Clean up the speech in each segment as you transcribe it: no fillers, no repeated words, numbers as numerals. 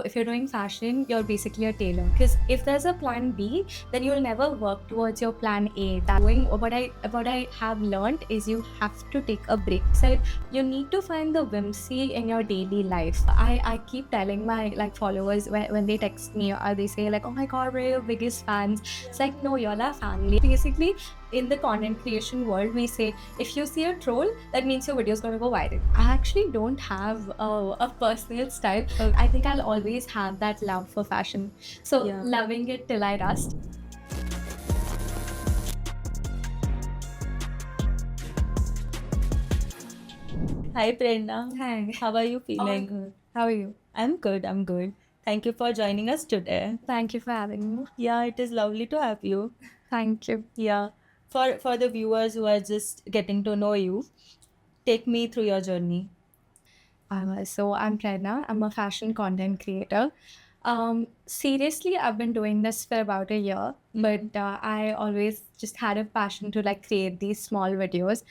if you're doing fashion, you're basically a tailor. Because if there's a plan B, then you'll never work towards your plan A. What I have learned is you have to take a break. So you need to find the whimsy in your daily life. I keep telling my followers when they text me or they say like, oh my god, we're your biggest fans. It's like, no, you're our family. Basically, in the content creation world, we say if you see a troll, that means your video is going to go viral. I actually don't have a personal style. I think I'll always have that love for fashion. So loving it till I rust. Hi Prerna. Hi. How are you feeling? Good. How are you? I'm good. I'm good. Thank you for joining us today. Thank you for having me. Yeah, it is lovely to have you. Thank you. Yeah. For the viewers who are just getting to know you, take me through your journey. So I'm Prerna. I'm a fashion content creator. Seriously, I've been doing this for about a year, but I always just had a passion to create these small videos.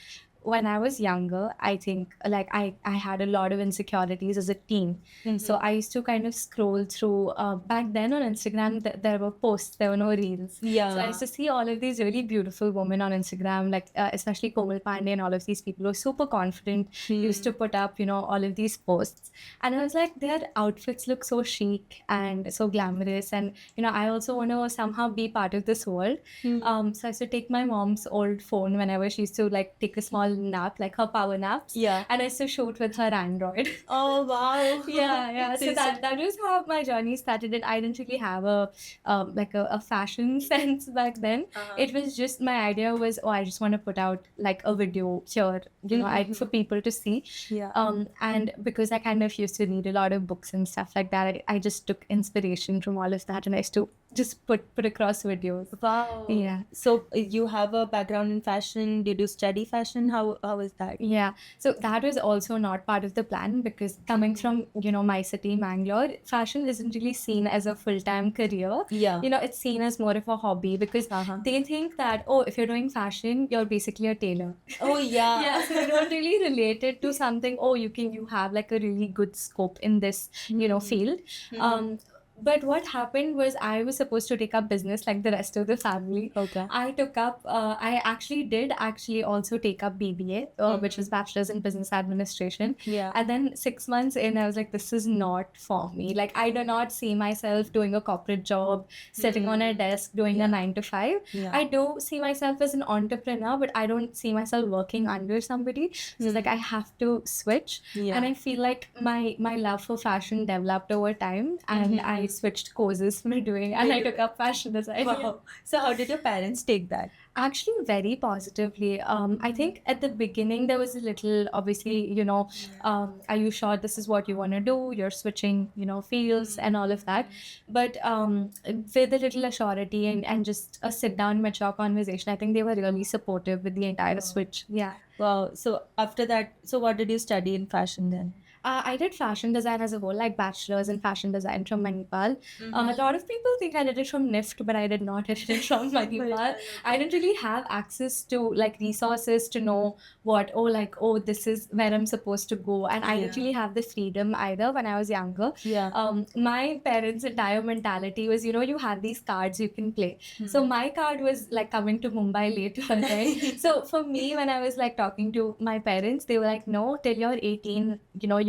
When I was younger, I think I had a lot of insecurities as a teen. So I used to kind of scroll through. Back then on Instagram, there were posts, there were no reels. Yeah. So I used to see all of these really beautiful women on Instagram, especially Komal Pandey and all of these people who were super confident, used to put up, all of these posts. And I was like, their outfits look so chic and so glamorous. And, I also want to somehow be part of this world. So I used to take my mom's old phone whenever she used to take a small nap, like her power naps. Yeah. And I used to shoot with her Android. Oh wow. Yeah. So that was how my journey started. And I didn't really have a fashion sense back then. It was just my idea was, I just want to put out a video here, for people to see. Yeah. And because I kind of used to read a lot of books and stuff like that, I just took inspiration from all of that, and I used to just put across videos. Wow. Yeah. So you have a background in fashion. Did you study fashion? How is that? Yeah. So that was also not part of the plan, because coming from, my city, Mangalore, fashion isn't really seen as a full-time career. Yeah. It's seen as more of a hobby, because they think that, if you're doing fashion, you're basically a tailor. Oh yeah. Yeah, so they don't really relate it to something, you have a really good scope in this, field. But what happened was I was supposed to take up business like the rest of the family. Okay. I took up, I actually did also take up BBA, which was Bachelor's in Business Administration. Yeah. And then 6 months in, I was like, this is not for me. I do not see myself doing a corporate job, sitting on a desk, doing a 9 to 5. Yeah. I do see myself as an entrepreneur, but I don't see myself working under somebody. So I have to switch. Yeah. And I feel like my love for fashion developed over time, and I switched courses for doing, and I took up fashion design. Wow. So how did your parents take that? Actually, very positively. I think at the beginning there was a little, obviously, are you sure this is what you want to do? You're switching, fields and all of that. But with a little assurity and just a sit down, mature conversation, I think they were really supportive with the entire switch. Yeah. Wow. So after that, so what did you study in fashion then? I did fashion design as a whole, bachelor's in fashion design from Manipal. A lot of people think I did it from NIFT, but I did not did it from Manipal. I didn't really have access to resources to know what, this is where I'm supposed to go. And I didn't really have the freedom either when I was younger. Yeah. My parents' entire mentality was, you have these cards you can play. So my card was coming to Mumbai later, right? So for me, when I was talking to my parents, they were like, no, till you're 18,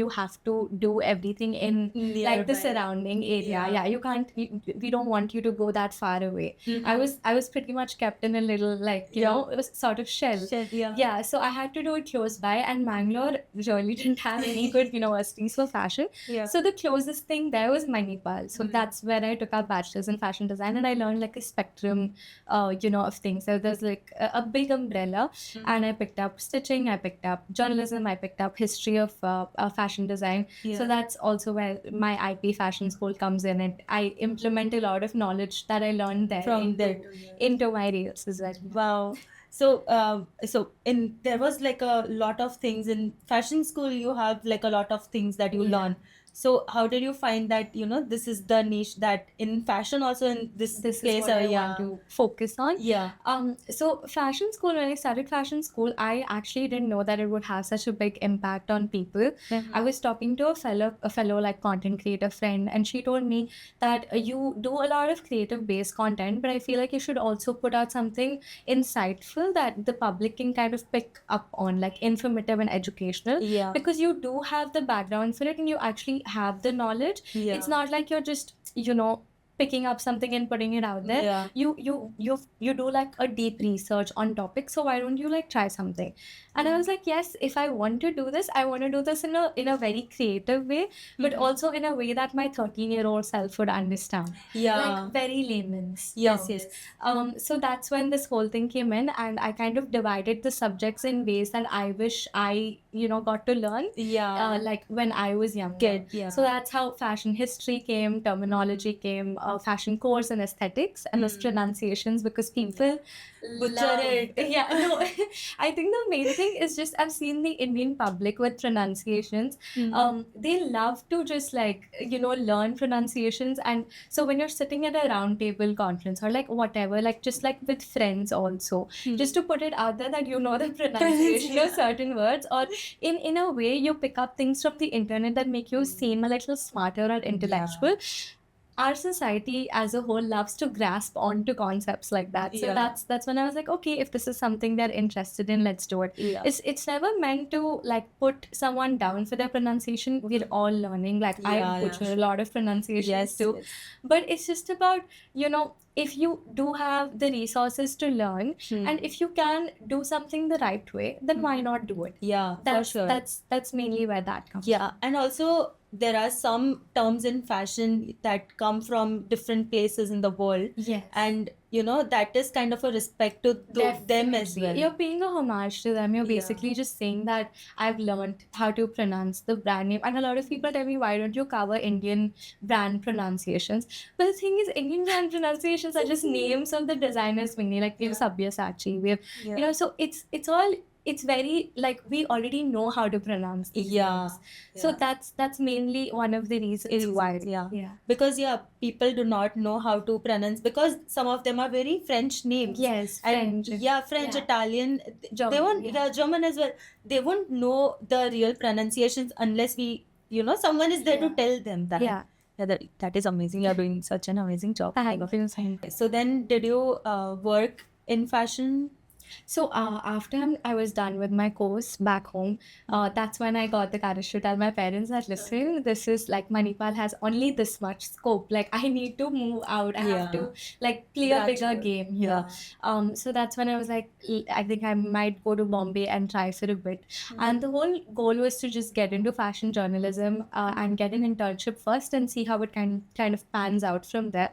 you have to do everything in the surrounding area. Yeah, you can't. We don't want you to go that far away. I was pretty much kept in a little it was sort of shell. Yeah. So I had to do it close by, and Mangalore really didn't have any good universities for fashion. Yeah. So the closest thing there was Manipal. So that's where I took our bachelor's in fashion design, and I learned a spectrum, of things. So there's a big umbrella, and I picked up stitching, I picked up journalism, I picked up history of fashion design. Yeah. So that's also where my IP fashion school comes in, and I implement a lot of knowledge that I learned there From there. into my reels as well. Wow. So there was a lot of things in fashion school. You have a lot of things that you learn. So how did you find that, this is the niche that in fashion also in this This is place, what I want to focus on. Yeah. So fashion school, when I started fashion school, I actually didn't know that it would have such a big impact on people. I was talking to a fellow like content creator friend, and she told me that you do a lot of creative based content, but I feel like you should also put out something insightful that the public can kind of pick up on, like informative and educational. Yeah. Because you do have the background for it and you actually have the knowledge. Yeah. It's not like you're just, picking up something and putting it out there. Yeah. You do like a deep research on topic, so why don't you like try something? And I was like, yes, if I want to do this, I want to do this in a very creative way, but also in a way that my 13-year-old self would understand. Yeah. Like very layman's Yes, terms. yes. So that's when this whole thing came in, and I kind of divided the subjects in ways that I wish I got to learn Yeah. like when I was younger. Kid, yeah. So that's how fashion history came, terminology came, fashion course and aesthetics, and those pronunciations, because people Butcher love it. Yeah, no, I think the main thing is just I've seen the Indian public with pronunciations. They love to just like learn pronunciations, and so when you're sitting at a round table conference or like whatever, like just like with friends also, just to put it out there that the pronunciation of certain words, or in a way you pick up things from the internet that make you seem a little smarter or intellectual. Our society as a whole loves to grasp onto concepts like that. So Yeah. that's when I was like, okay, if this is something they're interested in, let's do it. Yeah. It's never meant to like put someone down for their pronunciation. We're all learning. Like Yeah, I yeah. butcher a lot of pronunciations Yes, too. yes. But it's just about, if you do have the resources to learn, and if you can do something the right way, then why not do it? Yeah, That's for sure. that's mainly where that comes. Yeah, and also there are some terms in fashion that come from different places in the world. Yes. And that is kind of a respect to them as well. You're paying a homage to them. You're basically just saying that I've learned how to pronounce the brand name. And a lot of people tell me, why don't you cover Indian brand pronunciations? But the thing is, Indian brand pronunciations are just names of the designers mainly. Like we have Sabyasachi, we have so it's all. It's very like we already know how to pronounce these names. So that's mainly one of the reasons why. Yeah. Because people do not know how to pronounce, because some of them are very French names. Yes, And French. French, Yeah. Italian, German, they won't. yeah. German as well. They won't know the real pronunciations unless we, someone is there to tell them that. Yeah. Yeah, that is amazing. You're doing such an amazing job. Thank you. So then, did you work in fashion? So after I was done with my course back home, that's when I got the courage to tell my parents that, listen, this is like Manipal has only this much scope. Like I need to move out. I have to like play a bigger game here. So that's when I was like, I think I might go to Bombay and try for a bit. And the whole goal was to just get into fashion journalism and get an internship first and see how it kind of pans out from there.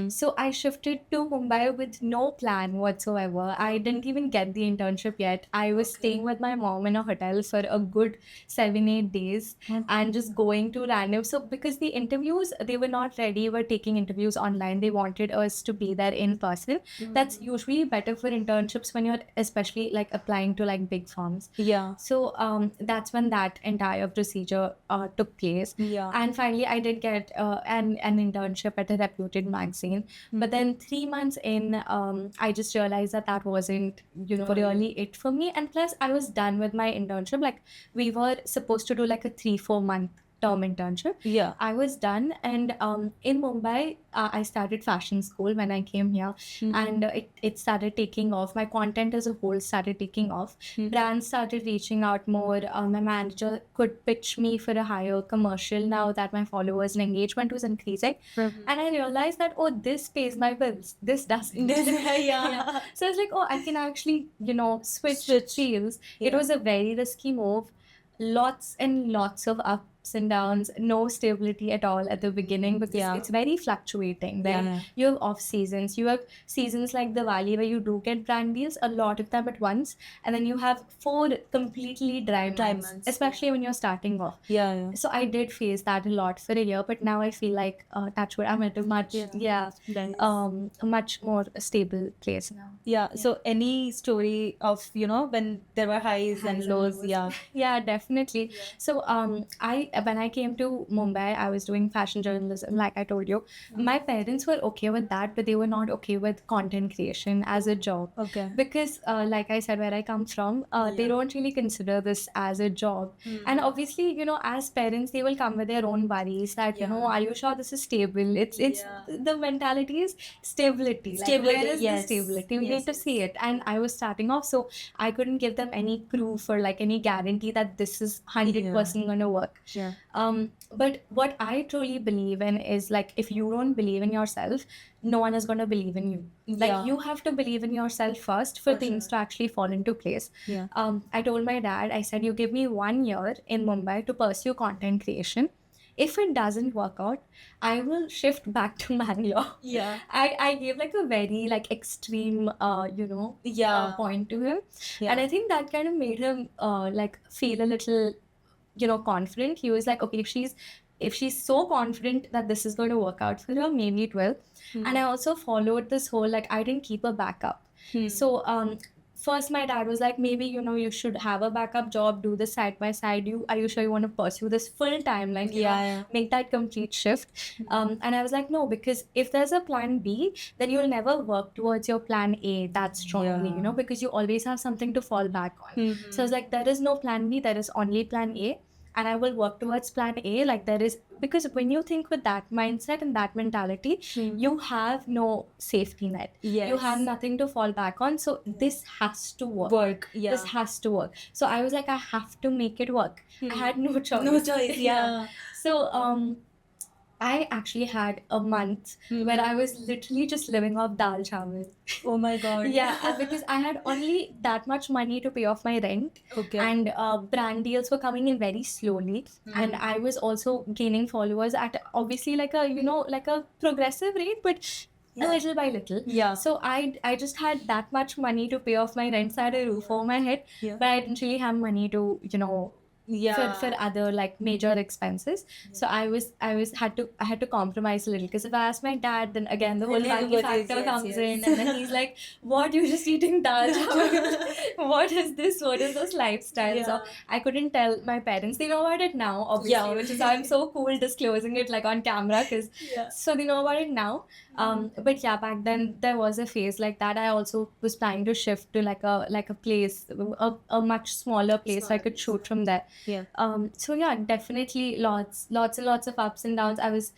So I shifted to Mumbai with no plan whatsoever. I didn't even get the internship yet. I was staying with my mom in a hotel for a good 7-8 days and just going to random. So because the interviews, they were not ready. We're taking interviews online. They wanted us to be there in person. That's usually better for internships when you're especially like applying to like big firms. Yeah. So that's when that entire procedure took place. Yeah. And finally, I did get an internship at a reputed magazine. But then 3 months in, I just realized that wasn't, really it for me. And plus, I was done with my internship. Like, we were supposed to do like a 3-4 month term internship. Yeah. I was done, and in Mumbai, I started fashion school when I came here, and it started taking off. My content as a whole started taking off. Brands started reaching out more. My manager could pitch me for a higher commercial now that my followers and engagement was increasing. And I realized that, oh, this pays my bills. This doesn't. Yeah. So I was like, oh, I can actually, switch fields. It Yeah. was a very risky move. Lots and lots of ups and downs, no stability at all at the beginning, because it's very fluctuating. Then you have off seasons. You have seasons like Diwali where you do get brand deals, a lot of them at once, and then you have 4 completely dry months, especially when you're starting off. Yeah. So I did face that a lot for a year, but now I feel like touch wood, I'm at a much a much more stable place now. Yeah. So any story of when there were highs and lows? Yeah. Yeah, definitely. So when I came to Mumbai, I was doing fashion journalism, like I told you. My parents were okay with that, but they were not okay with content creation as a job. Okay. Because like I said, where I come from, they don't really consider this as a job. And obviously, you know, as parents, they will come with their own worries that, you know, are you sure this is stable? It's the mentality is stability. Like, Stability, where is yes. the stability? We Yes, need to see it. And I was starting off, so I couldn't give them any proof or like any guarantee that this is 100% going to work. Yeah. But what I truly believe in is like, if you don't believe in yourself, no one is going to believe in you. Like, Yeah. you have to believe in yourself first for things to actually fall into place. Yeah. I told my dad, I said, you give me 1 year in Mumbai to pursue content creation. If it doesn't work out, I will shift back to Mangalore. Yeah. I gave like a very like extreme, Yeah. point to him. Yeah. And I think that kind of made him like feel a little, confident. He was like, okay, if she's so confident that this is going to work out for her, maybe it will. And I also followed this whole, like, I didn't keep a backup. So first my dad was like, maybe, you should have a backup job, do this side by side. Are you sure you want to pursue this full time? Like, Yeah. make that complete shift. And I was like, no, because if there's a plan B, then you'll never work towards your plan A that strongly, Yeah. because you always have something to fall back on. So I was like, there is no plan B, there is only plan A. And I will work towards plan A. Like, there is, because when you think with that mindset and that mentality, you have no safety net. Yes. You have nothing to fall back on. So this has to work. Yeah. This has to work. So I was like, I have to make it work. I had no choice. No choice. Yeah. So I actually had a month where I was literally just living off dal chawal. Oh my God. Yeah, because I had only that much money to pay off my rent. Okay. And brand deals were coming in very slowly. And I was also gaining followers at obviously like a, like a progressive rate, but little by little. Yeah. So I just had that much money to pay off my rent. So I had a roof over my head, Yeah. but I didn't really have money to, Yeah. for other like major expenses. So I had to compromise a little, because if I ask my dad, then again the whole Yeah, value yes, factor yes, comes yes. in, and then he's like, what, you're just eating dal chawal? What is this? What is this lifestyle? Yeah. So I couldn't tell my parents. They know about it now, obviously, Yeah. which is why I'm so cool disclosing it like on camera, because Yeah. so they know about it now. But yeah, back then there was a phase like that. I also was planning to shift to like a place, a much smaller place, so I could shoot from there. Yeah. So yeah, definitely lots and lots of ups and downs. I was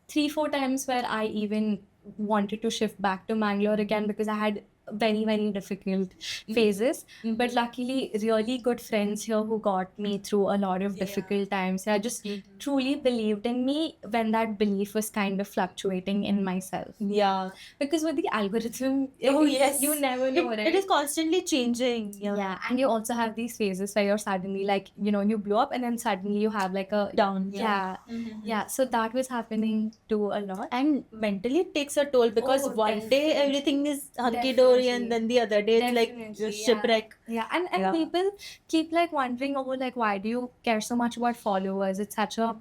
3-4 times where I even wanted to shift back to Mangalore again, because I had very, very difficult phases. But luckily, really good friends here who got me through a lot of difficult times. I just truly believed in me when that belief was kind of fluctuating in myself. Yeah. Because with the algorithm, Oh, yes. you never know, right? It is constantly changing. Yeah, and you also have these phases where you're suddenly like, you blow up, and then suddenly you have like a Down. yeah. So that was happening too a lot. And mentally it takes a toll, because Oh, one day definitely. everything is hunky-dory, and then the other day it's like Definitely, just yeah. shipwreck. Yeah, and Yeah. people keep like wondering, oh, like, why do you care so much about followers? It's such a,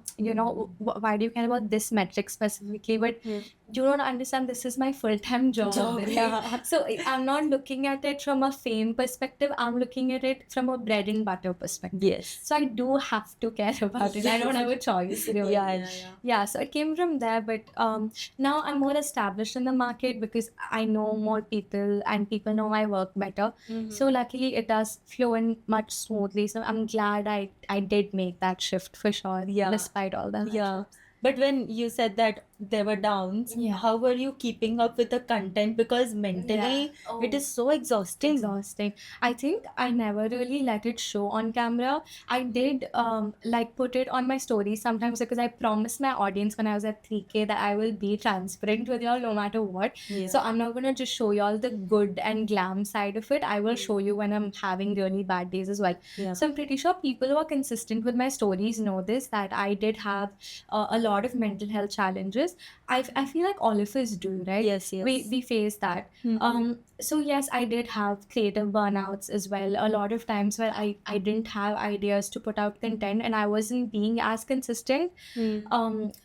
why do you care about this metric specifically? But you don't understand, this is my full-time job. right? Yeah. So I'm not looking at it from a fame perspective. I'm looking at it from a bread and butter perspective. Yes. So I do have to care about it. I don't have a choice. Really. Yeah, so it came from there, but now I'm more established in the market because I know more people and people know my work better. So luckily it does flow in much smoothly. So I'm glad I did make that shift for sure. Yeah. Despite all that. Yeah. But when you said that there were downs, Yeah. how were you keeping up with the content? Because mentally it is so exhausting. Exhausting. I think I never really let it show on camera. I did like put it on my stories sometimes, because I promised my audience when I was at 3K that I will be transparent with y'all no matter what. Yeah. So I'm not gonna just show y'all the good and glam side of it. I will show you when I'm having really bad days as well. Yeah. So I'm pretty sure people who are consistent with my stories know this, that I did have a lot of mental health challenges. I feel like all of us do, right? Yes, yes. We face that. So yes, I did have creative burnouts as well. A lot of times where I didn't have ideas to put out content, and I wasn't being as consistent.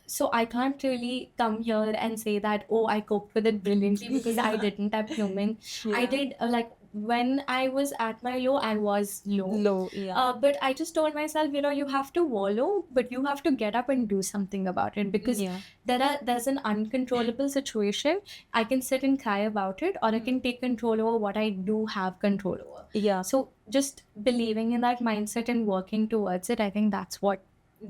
So I can't really come here and say that, oh, I coped with it brilliantly, because I didn't. I'm human. I did like when I was at my low, I was low. Low, yeah. But I just told myself, you have to wallow, but you have to get up and do something about it, because Yeah. there's an uncontrollable situation. I can sit and cry about it, or I can take control over what I do have control over. Yeah. So just believing in that mindset and working towards it, I think that's what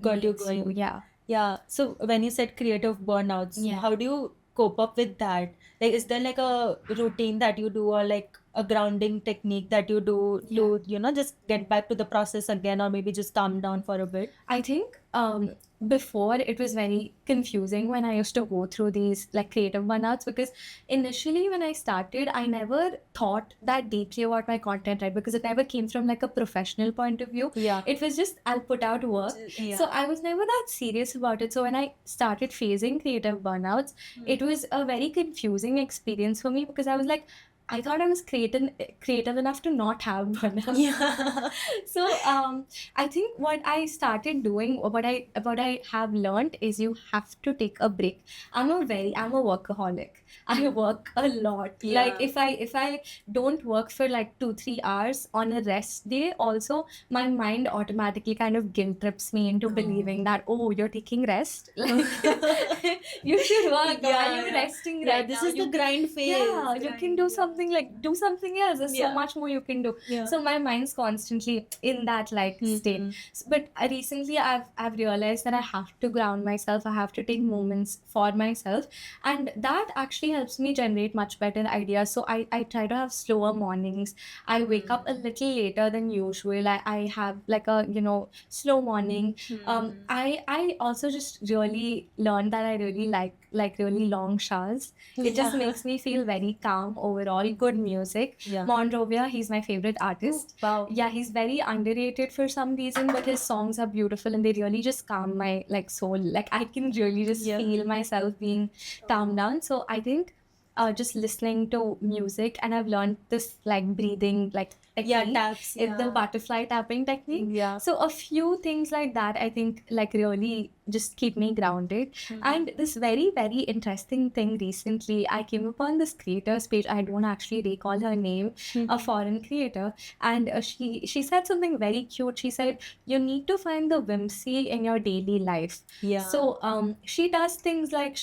Got you makes going. Yeah. Yeah. So when you said creative burnouts, Yeah. how do you cope up with that? Like, is there like a routine that you do, or like a grounding technique that you do to, just get back to the process again, or maybe just calm down for a bit? I think before it was very confusing when I used to go through these like creative burnouts, because initially when I started, I never thought that deeply about my content, right? Because it never came from like a professional point of view. Yeah. It was just I'll put out work. Yeah. So I was never that serious about it. So when I started facing creative burnouts, it was a very confusing experience for me, because I was like, I thought I was creative enough to not have burnout. Yeah. So I think what I started doing, or what I have learned, is you have to take a break. I'm a workaholic. I work a lot. Yeah. Like if I don't work for like 2-3 hours on a rest day, also my mind automatically kind of guilt trips me into believing that, oh, you're taking rest. Like you should work. Why are you resting Yeah, right this now? is the grind phase. Yeah, you can do something, like do something else. There's so Yeah. much more you can do. Yeah. So my mind's constantly in that like state. But recently I've realized that I have to ground myself. I have to take moments for myself, and that actually helps me generate much better ideas. So I try to have slower mornings. I wake up a little later than usual. I have like a slow morning. I also just really learned that I really like really long showers. It just Yeah. makes me feel very calm overall. Good music. Yeah. Monrovia, he's my favorite artist. Wow. Yeah, he's very underrated for some reason, but his songs are beautiful and they really just calm my like soul. Like I can really just Yeah. feel myself being calmed down. So I think just listening to music, and I've learned this like breathing like Yeah, technique. taps. It's the butterfly tapping technique. Yeah. So a few things like that, I think, like really just keep me grounded. And this very, very interesting thing recently, I came upon this creator's page. I don't actually recall her name, a foreign creator. And she said something very cute. She said, you need to find the whimsy in your daily life. Yeah. So she does things like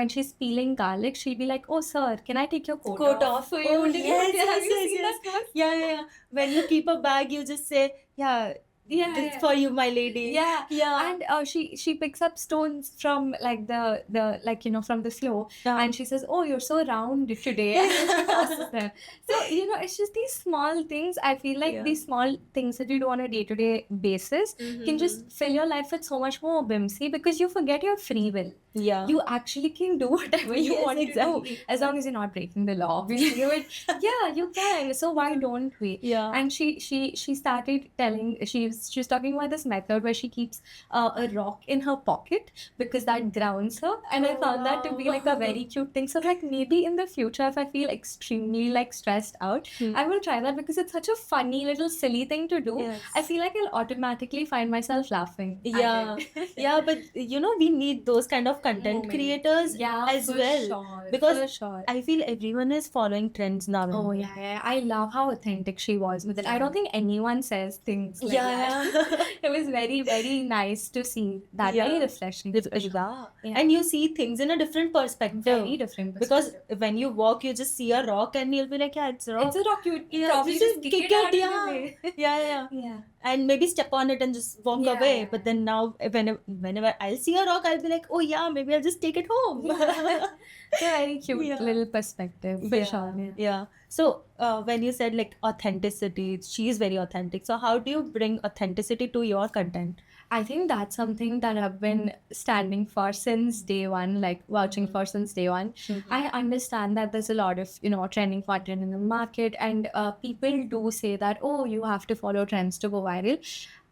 when she's peeling garlic, she'll be like, oh sir, can I take your coat off for you? Oh, Did you- yes, have you yes, seen yes. that one? Yeah. When you keep a bag, you just say, yeah, Yeah, this yeah. for you, my lady. Yeah. Yeah. And she picks up stones from like the like from the floor, Yeah. and she says, "Oh, you're so round today," and then she tosses them. So it's just these small things. I feel like Yeah. these small things that you do on a day-to-day basis can just fill your life with so much more whimsy, because you forget your free will. Yeah. You actually can do whatever you Yes, want to exactly. do, as long as you're not breaking the law. Obviously, but yeah, you can. So why don't we? Yeah. And she started telling, she was talking about this method where she keeps a rock in her pocket because that grounds her, and I found that to be like a very cute thing. So like maybe in the future, if I feel extremely like stressed out, I will try that, because it's such a funny little silly thing to do. Yes. I feel like I'll automatically find myself laughing. at Yeah. it. Yeah, but we need those kind of content Moments. creators Yeah, as for well. sure, Because for sure. I feel everyone is following trends now. Oh yeah, I love how authentic she was with it. I don't think anyone says things like Yeah. that. It was very, very nice to see that. Yeah. Very refreshing. Yeah. Yeah. And you see things in a different perspective. Very different. Because when you walk, you just see a rock and you'll be like, yeah, it's a rock. it's a rock. You Yeah, probably just just kick kick it out it, of the yeah. way. Yeah. Yeah. And maybe step on it and just walk Yeah, away. yeah, But then now, whenever I'll see a rock, I'll be like, oh yeah, maybe I'll just take it home. It's a very cute Yeah. little perspective. For sure. Yeah. Yeah. So when you said like authenticity, she is very authentic. So how do you bring authenticity to your content? I think that's something that I've been standing for since day one, like vouching for since day one. I understand that there's a lot of, trending content in the market, and people do say that, oh, you have to follow trends to go viral.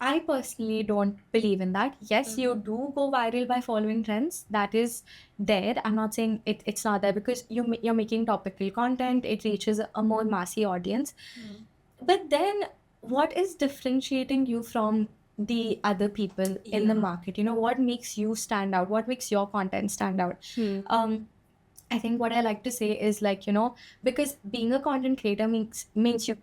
I personally don't believe in that. Yes, you do go viral by following trends. That is there. I'm not saying it's not there, because you're making topical content. It reaches a more massy audience. But then what is differentiating you from the other people in the market? What makes you stand out? What makes your content stand out? I think what I like to say is like, because being a content creator means you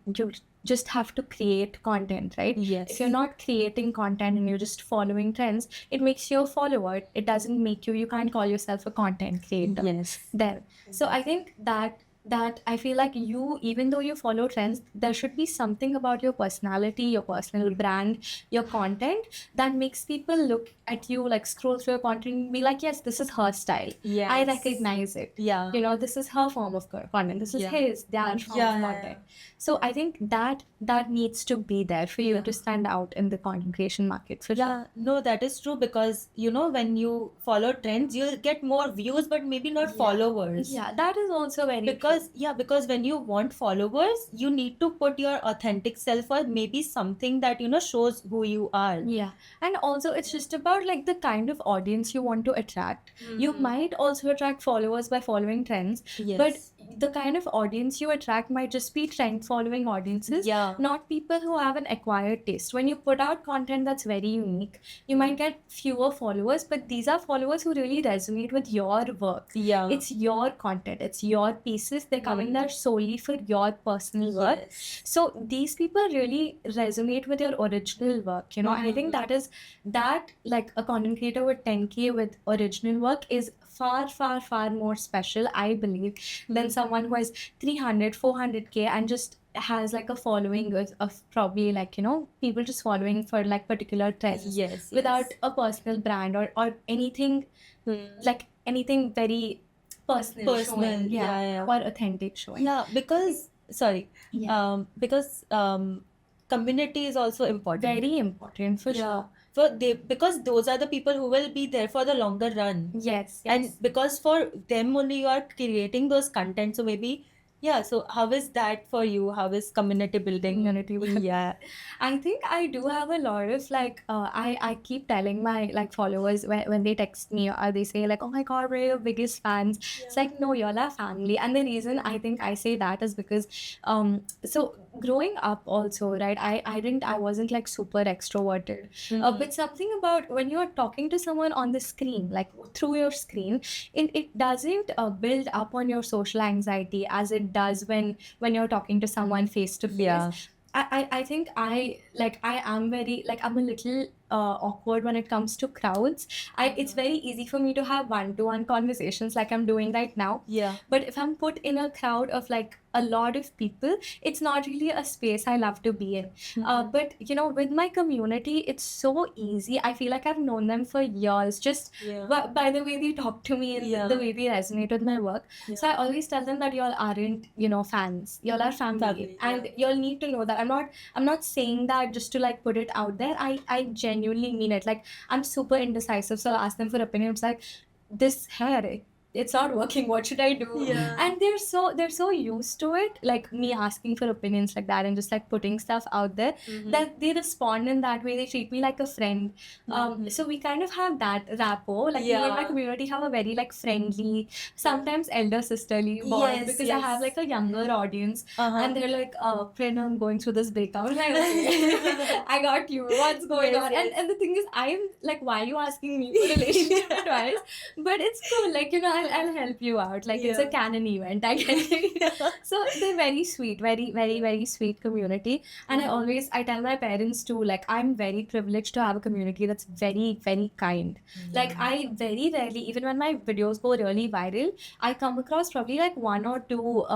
just have to create content, right? Yes. If you're not creating content and you're just following trends, it makes you a follower. It doesn't make you can't call yourself a content creator. Yes. There. So I think that I feel like even though you follow trends, there should be something about your personality, your personal brand, your content that makes people look at you, like scroll through your content and be like, yes, this is her style. Yes. I recognize it. Yeah. This is her form of content. This is Yeah. their form of content. So I think that needs to be there for you to stand out in the content creation market. For sure. Yeah, no, that is true, because when you follow trends, you'll get more views, but maybe not followers. Yeah, that is also very Because when you want followers, you need to put your authentic self, or maybe something that shows who you are. Yeah, and also it's just about like the kind of audience you want to attract. You might also attract followers by following trends, Yes. but the kind of audience you attract might just be trend following audiences, Yeah. not people who have an acquired taste. When you put out content that's very unique, you might get fewer followers, but these are followers who really resonate with your work. Yeah. It's your content, it's your pieces. They're coming there solely for your personal work. Yes. So these people really resonate with your original work, and I think that like a content creator with 10K with original work is far, far, far more special, I believe, than someone who has 300, 400K and just has like a following of probably like, people just following for like particular trends. Yes. Without a personal brand or anything, like anything very personal showing, yeah. or authentic showing. Yeah, because Yeah. because community is also important. Very important for sure. Because those are the people who will be there for the longer run. Yes. And because for them only you are creating those content, so maybe so how is that for you? How is community building? Community building. Yeah. I think I do have a lot of like I keep telling my like followers when they text me or they say like, oh my god, we're your biggest fans. It's like, no, you're our family. And the reason I think I say that is because so growing up also, right, I wasn't like super extroverted. But something about when you're talking to someone on the screen, like through your screen, it doesn't build up on your social anxiety as it does when you're talking to someone face to face. Yeah. I think I am very like I'm a little awkward when it comes to crowds. It's very easy for me to have one-to-one conversations like I'm doing right now. Yeah. But if I'm put in a crowd of like a lot of people, it's not really a space I love to be in. But with my community, it's so easy. I feel like I've known them for years, just by the way they talk to me and the way they resonate with my work. So I always tell them that y'all aren't fans, y'all are family, and y'all need to know that I'm not saying that just to like put it out there. I genuinely mean it. Like, I'm super indecisive, so I'll ask them for opinion. It's like, this hair, it's not working, what should I do? And they're so used to it, like me asking for opinions like that and just like putting stuff out there, that they respond in that way. They treat me like a friend. So we kind of have that rapport, like me and my community have a very like friendly, sometimes elder sisterly bond, because I have like a younger audience, and they're like, friend, I'm going through this breakup. I'm like, okay, I got you, what's going on? And the thing is, I'm like, why are you asking me for relationship advice? But it's cool, like, I'll help you out. Like, it's a canon event. I get it. So they're very sweet, very, very, very sweet community. And I tell my parents too, like, I'm very privileged to have a community that's very, very kind. Like, I very rarely, even when my videos go really viral, I come across probably like one or two,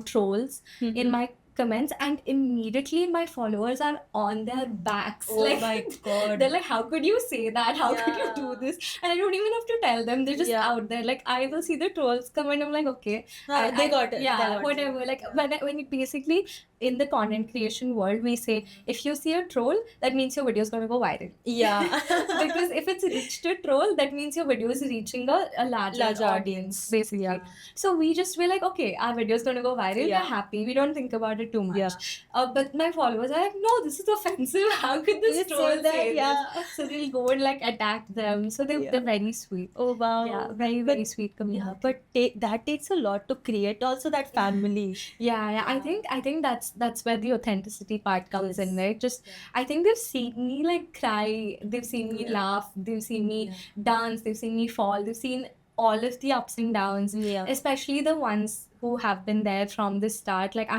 trolls in my comments, and immediately my followers are on their backs. Oh like, my god. They're like, how could you say that? How could you do this? And I don't even have to tell them. They're just out there. Like, I will see the trolls come and I'm like, okay. They got it. Yeah, whatever. Like, when it basically, in the content creation world, we say, if you see a troll, that means your video is going to go viral. Yeah. Because if it's reached a troll, that means your video is reaching a larger audience, basically. Yeah. So we just were like, okay, our video is going to go viral. We're happy. We don't think about it too much. Yeah. But my followers are like, no, this is offensive. How could this troll say this? So they'll go and like attack them. So they're very sweet. Oh wow. Yeah, very, very sweet community. Yeah, but that takes a lot to create also that family. Yeah. I think that's where the authenticity part comes in, right? Just I think they've seen me like cry, they've seen me laugh, they've seen me dance, they've seen me fall, they've seen all of the ups and downs, Yeah. especially the ones who have been there from the start. Like I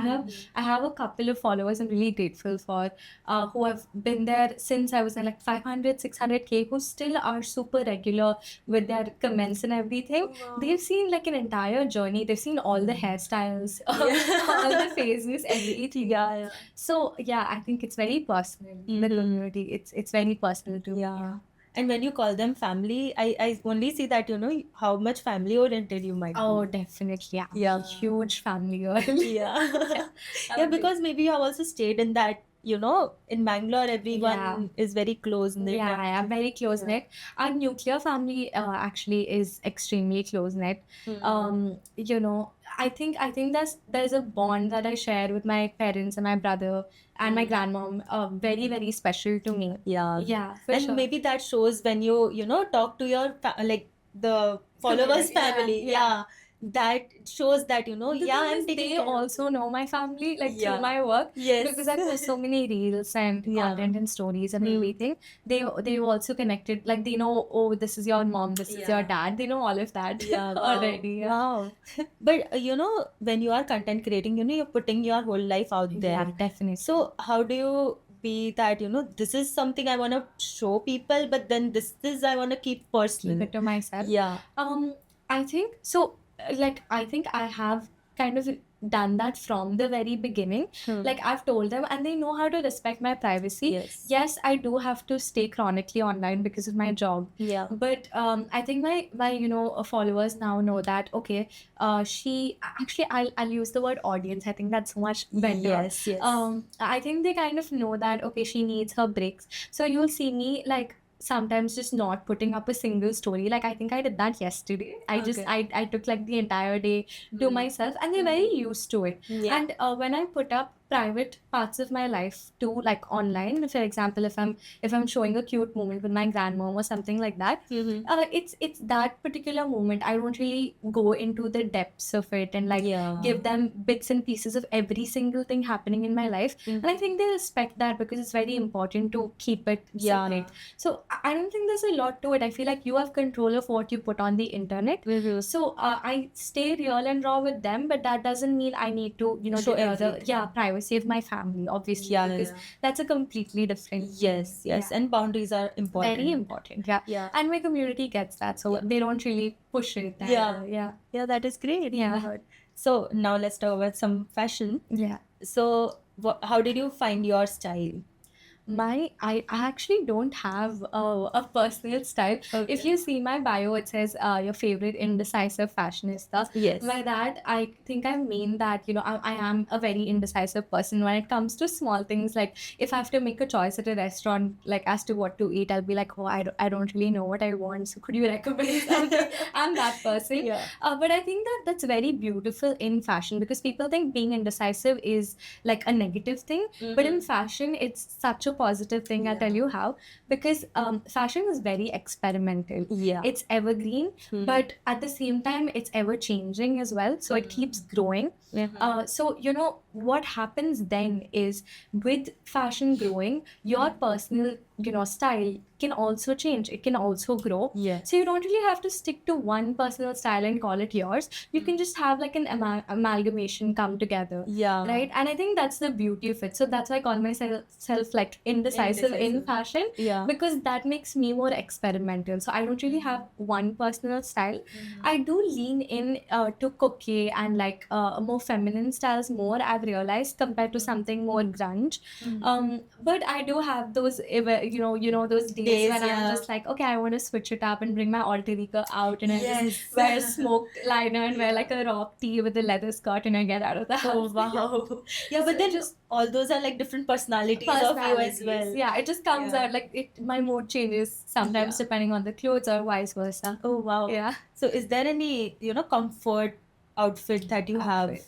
have a couple of followers I'm really grateful for, who have been there since I was at like 500, 600K, who still are super regular with their comments and everything. They've seen like an entire journey. They've seen all the hairstyles, all the phases, everything. Yeah. So yeah, I think it's very personal. The Mhm. community, it's very personal too. Yeah. And when you call them family, I only see that, how much family oriented you might Oh, be. definitely. Yeah. Yeah. Huge family. Yeah. Yeah, because maybe you have also stayed in that, in Bangalore, everyone Yeah. is very close knit. Yeah, I am very close knit. Our nuclear family actually is extremely close knit. I think there's a bond that I share with my parents and my brother and my grandmom, very very special to me. Yeah. Yeah, for And sure. maybe that shows when you talk to your like the followers Yeah, family. yeah. Yeah. That shows that, The yeah, thing I'm is, taking they care of also know my family, like Yeah. through my work, Yes. because I post so many reels and Yeah. content and stories and Hmm. everything. They also connected, like they know, oh, this is your mom, this is your Yeah. dad. They know all of that Yeah, wow. already. Yeah. Wow. But when you are content creating, you're putting your whole life out there. Yeah, definitely. So how do you be that, this is something I want to show people, but then this is I want to keep personal. Keep it to myself. Yeah. I think so. Like, I think I have kind of done that from the very beginning. Like, I've told them, and they know how to respect my privacy. Yes. Yes, I do have to stay chronically online because of my job. Yeah. But I think my followers now know that, okay, she actually, I'll use the word audience. I think that's much better. Yes, yes. I think they kind of know that, okay, she needs her breaks. So you'll see me like sometimes just not putting up a single story. Like I think I did that yesterday. I took like the entire day to myself, and they're very used to it. Yeah. And when I put up private parts of my life too, like online, for example, if I'm showing a cute moment with my grandmom or something like that, it's that particular moment. I don't really go into the depths of it and like Yeah. give them bits and pieces of every single thing happening in my life. And I think they respect that because it's very important to keep it Yeah. separate. So I don't think there's a lot to it. I feel like you have control of what you put on the internet. So I stay real and raw with them, but that doesn't mean I need to, Show deny everything. privacy of my family, obviously, Yeah, because that's a completely different. Yes, yes. Yeah. And boundaries are important. Very important. Yeah. Yeah. And my community gets that, so they don't really push it. Yeah. Yeah. Yeah, that is great. Yeah. So now let's talk about some fashion. Yeah. So how did you find your style? I actually don't have a personal style. Okay. If you see my bio, it says your favorite indecisive fashionista. Yes. By that, I think I mean that, I am a very indecisive person when it comes to small things. Like if I have to make a choice at a restaurant, like as to what to eat, I'll be like, oh, I don't really know what I want. So could you recommend something? I'm that person. Yeah. But I think that's very beautiful in fashion, because people think being indecisive is like a negative thing. But in fashion, it's such a positive thing. I'll tell you how. Because fashion is very experimental. Yeah. It's evergreen, but at the same time, it's ever changing as well. So it keeps growing. So, what happens then is, with fashion growing, your personal, style can also change. It can also grow. Yeah. So you don't really have to stick to one personal style and call it yours. You can just have like an amalgamation come together. Yeah. Right. And I think that's the beauty of it. So that's why I call myself like indecisive in fashion. Yeah. Because that makes me more experimental. So I don't really have one personal style. I do lean in to cookie and like more feminine styles more, I've realized, compared to something more grunge. But I do have those, those days when I'm just like, okay, I want to switch it up and bring my alter ego out, and I just wear a smoked liner and wear like a rock tee with a leather skirt, and I get out of the house. Oh, wow. Yeah, but then just all those are like different personalities of you as well. Yeah, it just comes out like my mood changes sometimes depending on the clothes or vice versa. Oh, wow. Yeah. So is there any, comfort outfit that you have?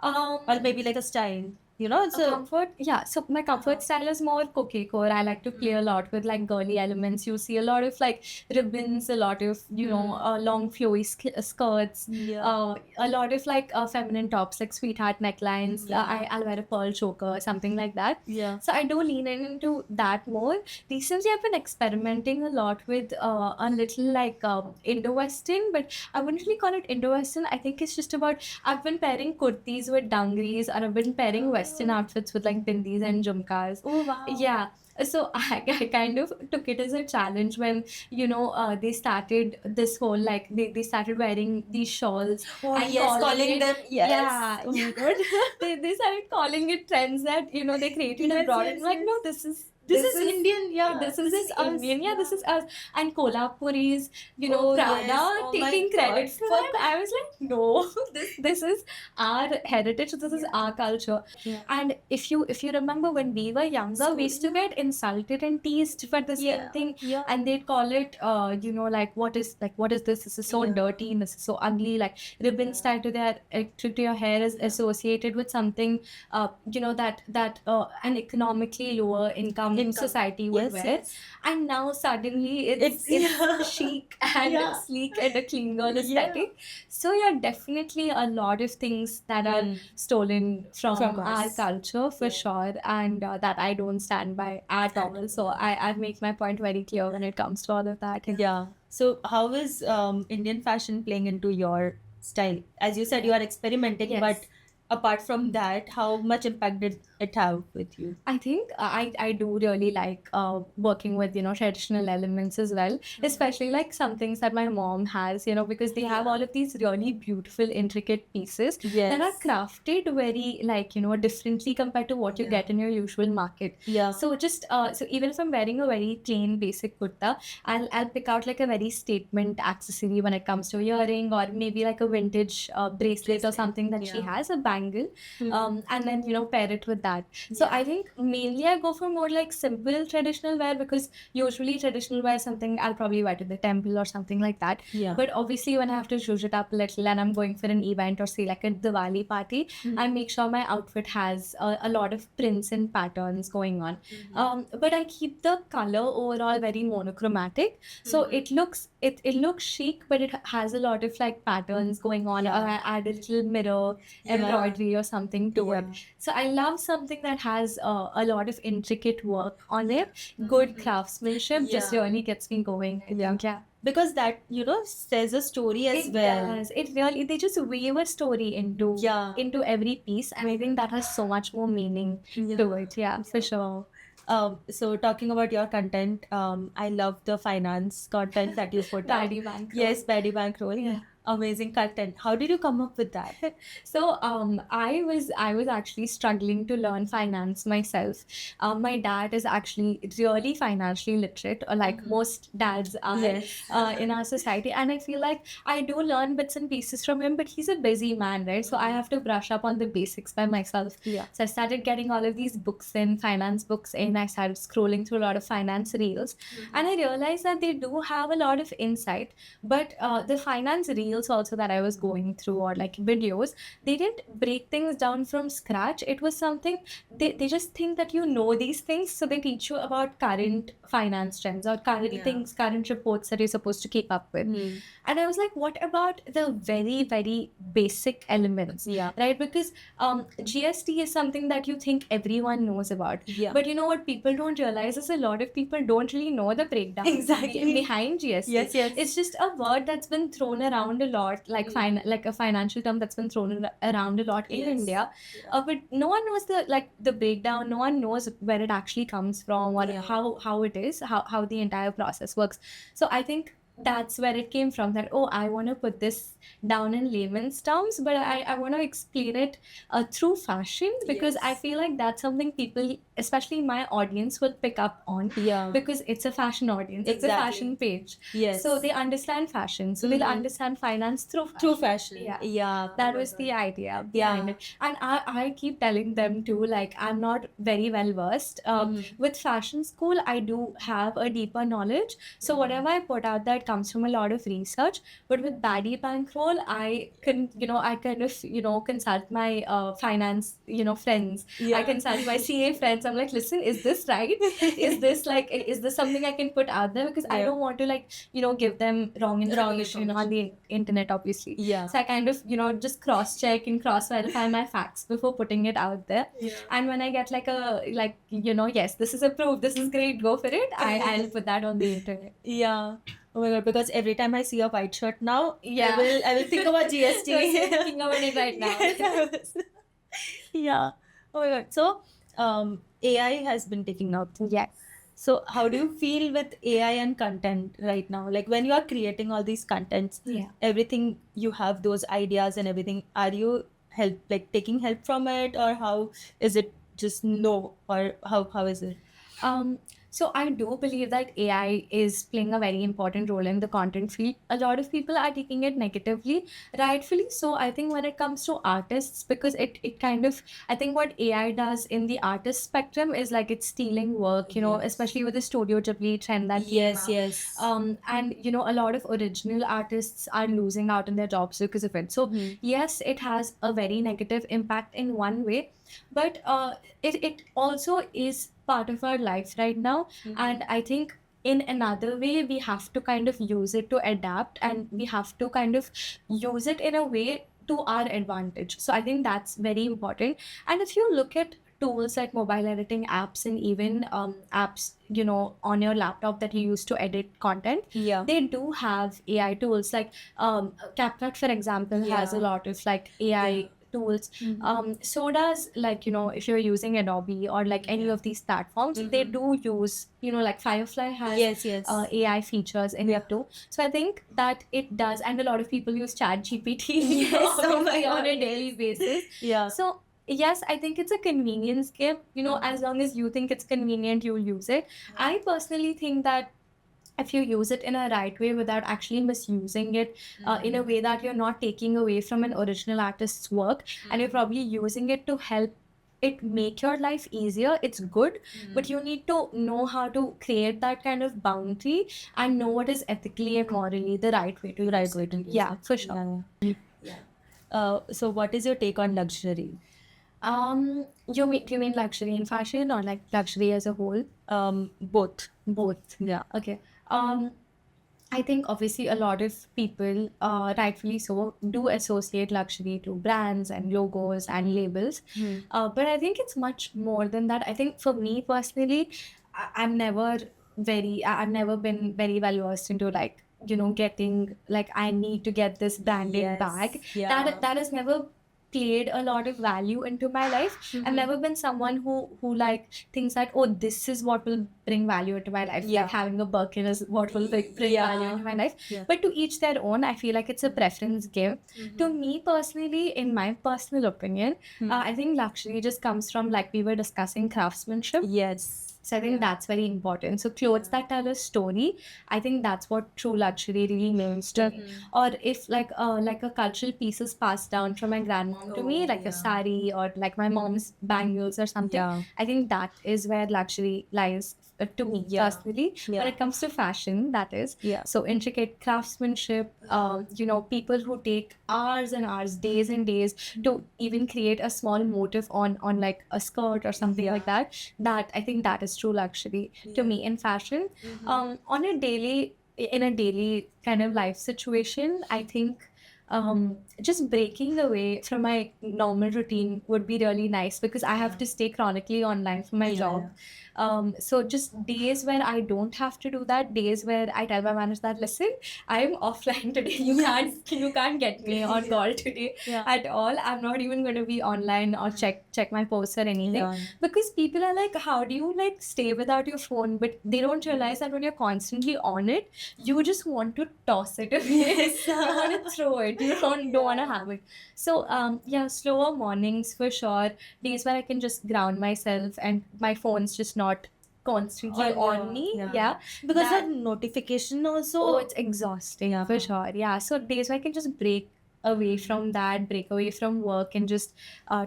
Or maybe like a style? It's A a comfort, yeah. So my comfort style is more cookie core. I like to play a lot with like girly elements. You see a lot of like ribbons, a lot of long flowy skirts, yeah. a lot of like feminine tops like sweetheart necklines. I'll wear a pearl choker or something like that. Yeah. So I do lean into that more. Recently, I've been experimenting a lot with a little like Indo-Western, but I wouldn't really call it Indo-Western. I think it's just about I've been pairing kurtis with dangris, and I've been pairing Western outfits with like bindis and jhumkas. Oh wow. Yeah. So I kind of took it as a challenge when they started this whole like they started wearing these shawls Oh and yes, calling it, them yes. yeah, Oh my god. they started calling it trends that they created Yes, abroad. yes, And I'm like, yes. no, this is Indian, yeah. this is us, Indian, yeah, this yeah. is us. And Kolhapuris, Oh, Prada yes. Oh my taking credit God. for that. I was like, no, this is our heritage, this is our culture. Yeah. And if you remember when we were younger, we used to get insulted and teased for the same thing. Yeah. And they'd call it like what is this? This is so Yeah. dirty and this is so ugly. Like ribbons tied to to your hair is associated with something that an economically lower income society would Yes, wear. yes. And now suddenly it's yeah. chic and Yeah. sleek and a clean girl aesthetic. So yeah, definitely a lot of things that are stolen from our us. culture for sure, and that I don't stand by at all. So I make my point very clear when it comes to all of that. Yeah. So how is Indian fashion playing into your style? As you said, you are experimenting, Yes. but apart from that, how much impact did it have with you? I think I do really like working with traditional elements as well, especially like some things that my mom has, because they have all of these really beautiful intricate pieces that are Yes. crafted very like differently compared to what you get in your usual market. Yeah. So just so even if I'm wearing a very plain basic kurta, I'll pick out like a very statement accessory when it comes to earring, or maybe like a vintage bracelet or something that she has, a bangle, and then pair it with that. So I think mainly I go for more like simple traditional wear, because usually traditional wear is something I'll probably wear to the temple or something like that. Yeah. But obviously when I have to zhuzh it up a little and I'm going for an event or say like a Diwali party, I make sure my outfit has a lot of prints and patterns going on. But I keep the color overall very monochromatic. So it looks chic, but it has a lot of like patterns going on. Or I add a little mirror embroidery or something to it. So I love something that has a lot of intricate work on it. Good craftsmanship just really gets me going. Yeah. Because that says a story as It well. does. It really, they just weave a story into every piece, and I think that has so much more meaning to it. Yeah, for sure. So talking about your content, I love the finance content that you put out. Paddy Bankroll. Yes, Paddy Bankroll. Yeah. Amazing content. How did you come up with that? So I was actually struggling to learn finance myself. My dad is actually really financially literate, or like most dads are in our society, and I feel like I do learn bits and pieces from him, but he's a busy man, right? So I have to brush up on the basics by myself. Yeah. So I started getting all of these books in, finance books in. I started scrolling through a lot of finance reels, and I realized that they do have a lot of insight, but the finance reels also that I was going through, or like videos, they didn't break things down from scratch. It was something they just think that these things, so they teach you about current finance trends or current things, current reports that you're supposed to keep up with. And I was like, what about the very, very basic elements? Right? Because GST is something that you think everyone knows about. But you know what people don't realize is a lot of people don't really know the breakdown behind GST. Yes. It's just a word that's been thrown around a lot, like like a financial term that's been thrown around a lot in India. But no one knows the breakdown. No one knows where it actually comes from, or how it is, how the entire process works. So I think that's where it came from, that I want to put this down in layman's terms, but I want to explain it through fashion, because I feel like that's something people, especially my audience, will pick up on, because it's a fashion audience. It's a fashion page. So they understand fashion, so they'll understand finance through fashion. That was the idea behind it. And I keep telling them too, like, I'm not very well versed with fashion school. I do have a deeper knowledge, so whatever I put out, that comes from a lot of research. But with Baddie Bankroll, I can, I kind of, consult my finance, friends. I consult my CA friends. I'm like, listen, is this right? Is this is this something I can put out there? Because I don't want to give them wrong information on the internet, obviously. Yeah. So I kind of, just cross-check and cross-verify my facts before putting it out there. And when I get yes, this is approved, this is great, go for it, I'll put that on the internet. Yeah. Oh my god, because every time I see a white shirt now, Yeah. I will think about GST. You're thinking about it right now. Yeah. Oh my god. So, AI has been taking up. Yes. So, how do you feel with AI and content right now? Like when you are creating all these contents, everything you have those ideas and everything. Are you taking help from it, or how is it? Just no, or how is it? So I do believe that AI is playing a very important role in the content field. A lot of people are taking it negatively, rightfully so. I think when it comes to artists, because it kind of, I think what AI does in the artist spectrum is like it's stealing work, especially with the Studio Ghibli trend that came out. Yes. And a lot of original artists are losing out on their jobs because of it. So yes, it has a very negative impact in one way, but it also is part of our life right now. And I think in another way we have to kind of use it to adapt, and we have to kind of use it in a way to our advantage. So I think that's very important. And if you look at tools like mobile editing apps, and even apps on your laptop that you use to edit content, they do have AI tools. Like CapCut, for example, has a lot of AI tools. So does if you're using Adobe or any of these platforms, they do use like Firefly has AI features in it too. So I think that it does, and a lot of people use ChatGPT on a daily basis. So yes, I think it's a convenience game. As long as you think it's convenient, you'll use it. I personally think that if you use it in a right way without actually misusing it in a way that you're not taking away from an original artist's work, and you're probably using it to help it make your life easier, it's good. But you need to know how to create that kind of boundary and know what is ethically and morally the right way to use it. Yeah, for sure. So what is your take on luxury? You mean luxury in fashion, or like luxury as a whole? Both. Yeah. Okay. I think obviously a lot of people, rightfully so, do associate luxury to brands and logos and labels. But I think it's much more than that. I think for me personally, I've never been very well versed into getting I need to get this branded bag. That has never played a lot of value into my life. I've never been someone who thinks that, oh, this is what will bring value into my life. Like having a Birkin is what will bring value into my life. But to each their own. I feel like it's a preference game. To me personally, in my personal opinion, I think luxury just comes from, like we were discussing, craftsmanship. So I think that's very important. So clothes that tell a story, I think that's what true luxury really means to me. Or if like a cultural piece is passed down from my grandmom to me, like a sari or like my mom's bangles or something, I think that is where luxury lies to me personally. When it comes to fashion, that is. So intricate craftsmanship, people who take hours and hours, days and days to even create a small motif on like a skirt or something like that. That I think that is true luxury to me in fashion. In a daily kind of life situation, I think just breaking away from my normal routine would be really nice, because I have to stay chronically online for my job. So just days where I don't have to do that, days where I tell my manager that, listen, I'm offline today. You can't get me on call today at all. I'm not even going to be online or check my posts or anything. Because people are like, how do you stay without your phone? But they don't realize that when you're constantly on it, you just want to toss it away. You want to throw it. You don't want to have it. So slower mornings for sure. Days where I can just ground myself and my phone's just not constantly on me. Because that notification also, it's exhausting for sure. So days where I can just break away from that, break away from work, and just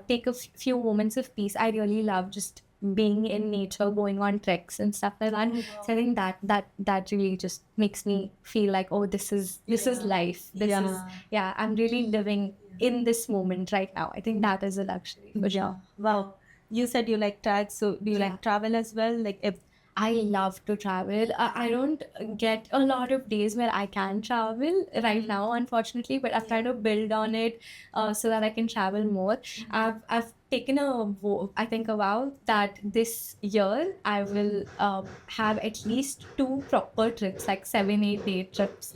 take a few moments of peace. I really love just being in nature, going on treks and stuff like that. So I think that really just makes me feel like, oh, this is life. This is I'm really living in this moment right now. I think that is a luxury for sure. Wow. You said you like tracks, so do you like travel as well? Like if I love to travel. I don't get a lot of days where I can travel right now, unfortunately, but I've tried to build on it so that I can travel more. I've taken I think a vow that this year I will have at least 2 proper trips, like 7, 8 day trips,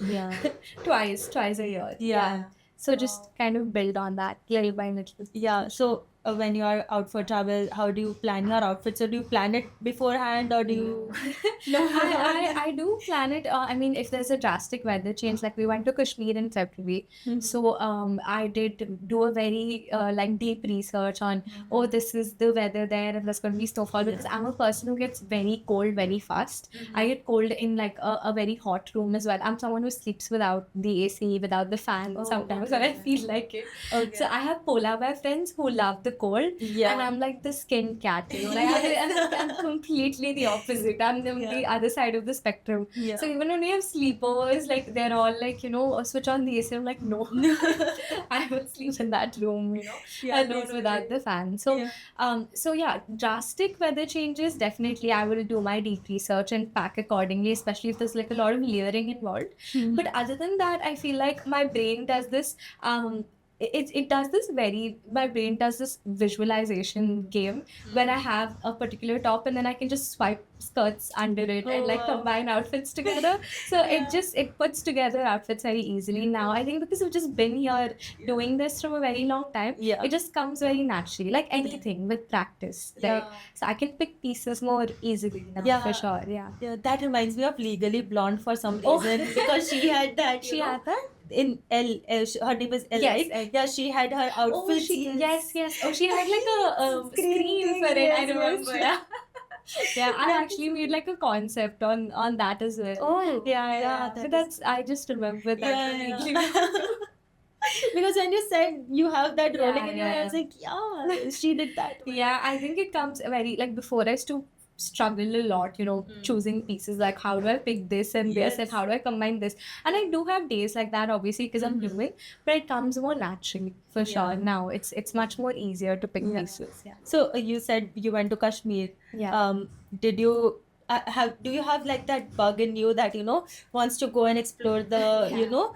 twice a year. So just kind of build on that little by little. So when you are out for travel, how do you plan your outfit? So do you plan it beforehand or do you? I do plan it. I mean, if there's a drastic weather change, like we went to Kashmir in February, so I did do a very like deep research on, oh, this is the weather there and there's going to be snowfall, because I'm a person who gets very cold very fast. I get cold in like a very hot room as well. I'm someone who sleeps without the AC, without the fan sometimes, and I feel like it. So I have polar bear friends who love the cold, and I'm like the skin cat, like I'm completely the opposite. I'm the other side of the spectrum. So even when we have sleepovers, like they're all like, switch on the AC. I'm like, no, I will sleep in that room, alone without the fan. So drastic weather changes, definitely I will do my deep research and pack accordingly, especially if there's like a lot of layering involved. But other than that, I feel like my brain does this my brain does this visualization game when I have a particular top, and then I can just swipe skirts under it and like combine outfits together. So it puts together outfits very easily now. I think because I've just been here doing this from a very long time, it just comes very naturally, like anything with practice, right? So I can pick pieces more easily now, for sure. That reminds me of Legally Blonde for some reason, because she had that. She had that? In her name is Elle, right? Yeah, she had her outfit. Yes. Oh, she had like a screen for it. I remember. I actually made like a concept on that as well. So I just remember that. Because when you said you have that rolling in your head, I was like, she did that. I think it comes very, like, before I used to struggle a lot, choosing pieces, like how do I pick this and this and how do I combine this, and I do have days like that, obviously, because I'm human, but it comes more naturally for sure. Now it's much more easier to pick pieces. So you said you went to Kashmir. Did you do you have like that bug in you that wants to go and explore the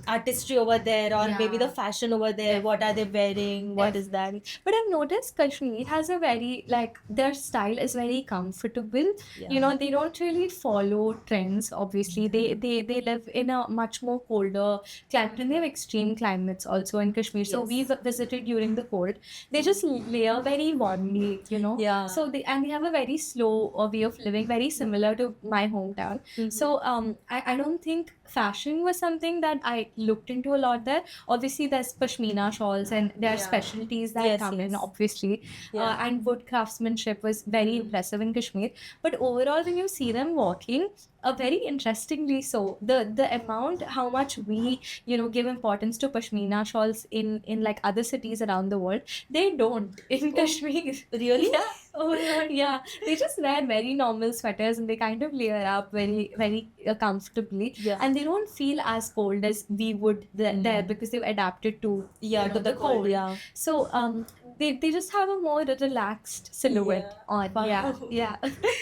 artistry over there, or maybe the fashion over there? What are they wearing? What is that? But I've noticed Kashmir has a very, like, their style is very comfortable. They don't really follow trends. Obviously, they live in a much more colder climate, and they have extreme climates also in Kashmir. So we visited during the cold. They just layer very warmly, So they have a very slow way of living, very similar to my hometown. So I don't think fashion was something that I looked into a lot there. Obviously, there's pashmina shawls and there are specialties that come in, obviously. And wood craftsmanship was very impressive in Kashmir. But overall, when you see them walking, very interestingly so, the amount, how much we, give importance to pashmina shawls in like other cities around the world, they don't in Kashmir. Really? They just wear very normal sweaters and they kind of layer up very, very comfortably, and they don't feel as cold as we would there, because they've adapted to to the cold. So they just have a more relaxed silhouette on.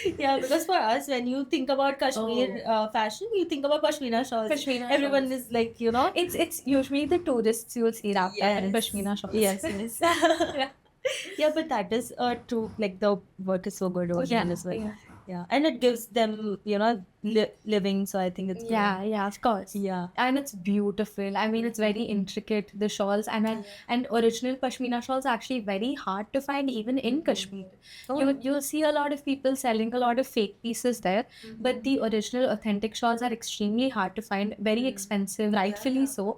Because for us, when you think about Kashmir fashion, you think about pashmina shawls. Everyone is like, it's usually the tourists you'll see wrapped in pashmina shawls. Yes. But that is true. Like, the work is so good over there as well. And it gives them, living. So I think it's good. Of course. And it's beautiful. I mean, it's very intricate, the shawls, and original pashmina shawls are actually very hard to find even in Kashmir. You'll see a lot of people selling a lot of fake pieces there, but the original authentic shawls are extremely hard to find, very expensive, rightfully so.